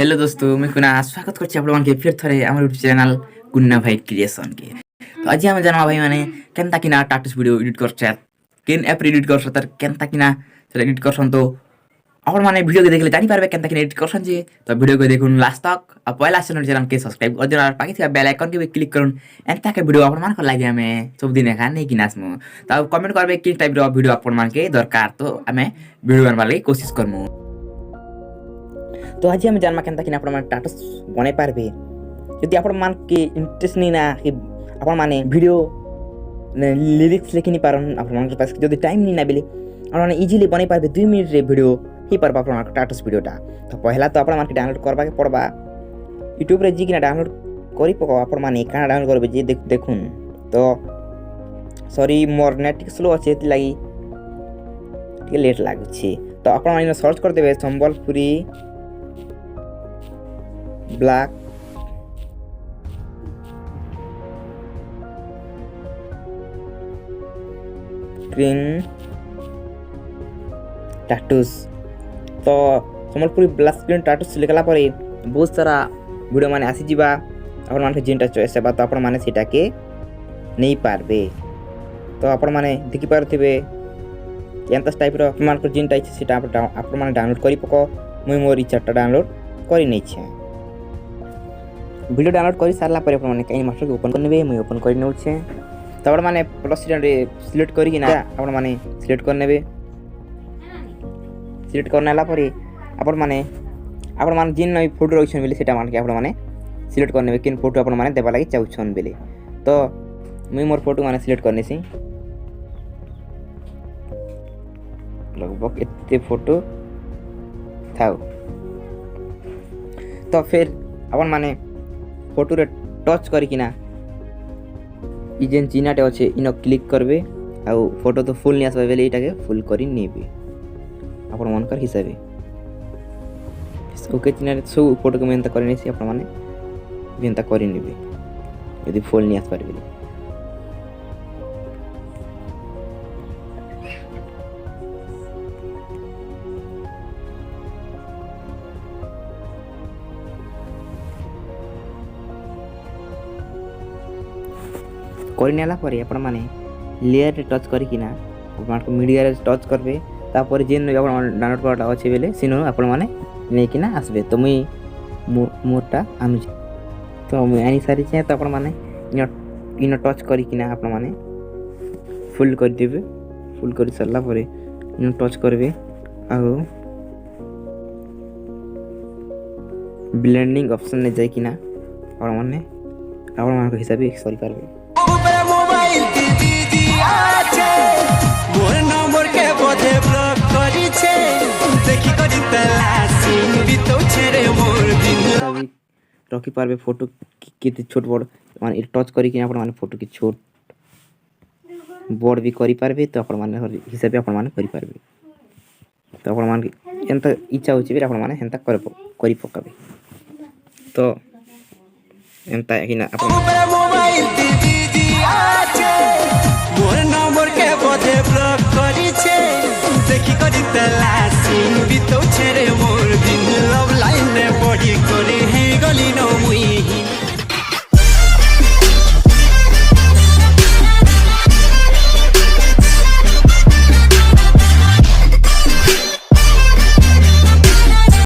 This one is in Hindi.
हेलो दोस्तों, मैं कुना स्वागत करछि आपनके फिर थरे हमर यूट्यूब चैनल कुन्ना भाई क्रिएशन के। तो आज हम जानमा भाई माने केनता किना टाटस वीडियो एडिट करछत, केन ऐप एडिट करछ तर केनता किना सेटा एडिट करछन। तो आपण माने वीडियो के देखले जानि पारबे केनता किना एडिट करछन जे। तो वीडियो को देखुन लास्ट तक आ पहिला चैनल के सब्सक्राइब कर देना, पाके थिया बेल आइकन के क्लिक करुन। एंता के वीडियो आपण मान को लागि हमें सब दिन एखा नै किनासमु। तो कमेंट करबे कि टाइप रो वीडियो आपण मान के दरकार, तो हमें वीडियो बनवा लागि कोशिश करमु। तो आज हम जानमा केनता किना आपण टाटस बने पारबे। यदि आपण मान के इंटरेस्ट नहीं ना कि आपण माने वीडियो लिरिक्स लिखि नहीं पारन, आपण मान के पास जदि टाइम नहीं ना बेले आपण माने इजीली बने पारबे 2 मिनट रे वीडियो ही पारबा आपण टाटस वीडियोटा। तो पहला तो आपण मान के डाउनलोड करबा के पड़बा YouTube रे जी किना डाउनलोड करी पको। आपण माने काना डाउनलोड करबे जे देखुन। तो सॉरी मोर नेट स्लो अछि एति लागि के लेट लागु छी। तो आपण माने सर्च कर देबे संबलपुरी ब्लैक स्क्रीन टैटूस। तो संबलपुरी ब्लैक स्क्रीन टैटूस लिखला पर बहुत सारा वीडियो माने आसी जिबा। आपण माने जेंटा चॉइस हेबा तो आपण माने सेटा के नहीं पारबे। तो आपण माने देखि पारथिबे केनता टाइप रो मान को जेंटा इछ सेटा आपण माने डाउनलोड करी पको। मुई मोर इच्छाटा डाउनलोड करी नै छै। वीडियो डाउनलोड कर सारा पर अपन कहीं मास्टर के ओपन करने मुझे ओपन कर नौछे। तो अपन माने प्लस रे सिलेक्ट करी ना अपन माने सिलेक्ट करने सिलेक्ट करनेला पर अपन माने जिन नई फोटो रखछन बेले सेटा मान के अपन माने सिलेक्ट करने किन फोटो अपन माने देबा लागि चाहछन बेले। तो मुई मोर फोटो माने सिलेक्ट करने सी लगभग एते फोटो थाओ। तो फिर अपन माने फोटो रे टच करिकिना ई जेन चिन्हटे अच्छे इन क्लिक करबे आ फोटो तो फुल नहीं आसबा बेले एटा के फुल करी नेबे अपन मन कर हिसाबे। ओके चिन्हटे सब फोटो के मेनता करने से अपन माने मेनता करी नेबे यदि फुल नहीं आसबा बेले। करनेला पर आपण माने लेयर रे टच करिकिना आपण को मीडिया रे टच करबे। तापर जेन आपण डाउनलोड करला अछि बेले सिनो आपण माने नै किना आसबे। तो मुई मोरटा आनु तो मुई आनी सारी छै। तो आपण माने इन टच करिकिना आपण माने फुल कर देबे। फुल कर सरला पर इन टच करबे आ ब्लेंडिंग ऑप्शन ने जाय किना आपण माने आपण मान को हिसाब करि करबे। रखी पारबे फोटो केते छोट बड़ माने टच करी कि आपण माने फोटो के छोट बड़ भी करी पारबे। तो आपण माने हिसाब आपण माने करी पारबे। तो आपण माने एंता इच्छा होची बे आपण माने हेंता करी पकाबे। तो एंता हिना आपण मोबाइल दीदी आछे मोर नंबर के बदे ब्लॉक करी छे देखि करी तलाशी बितो छे रे मोर दिन।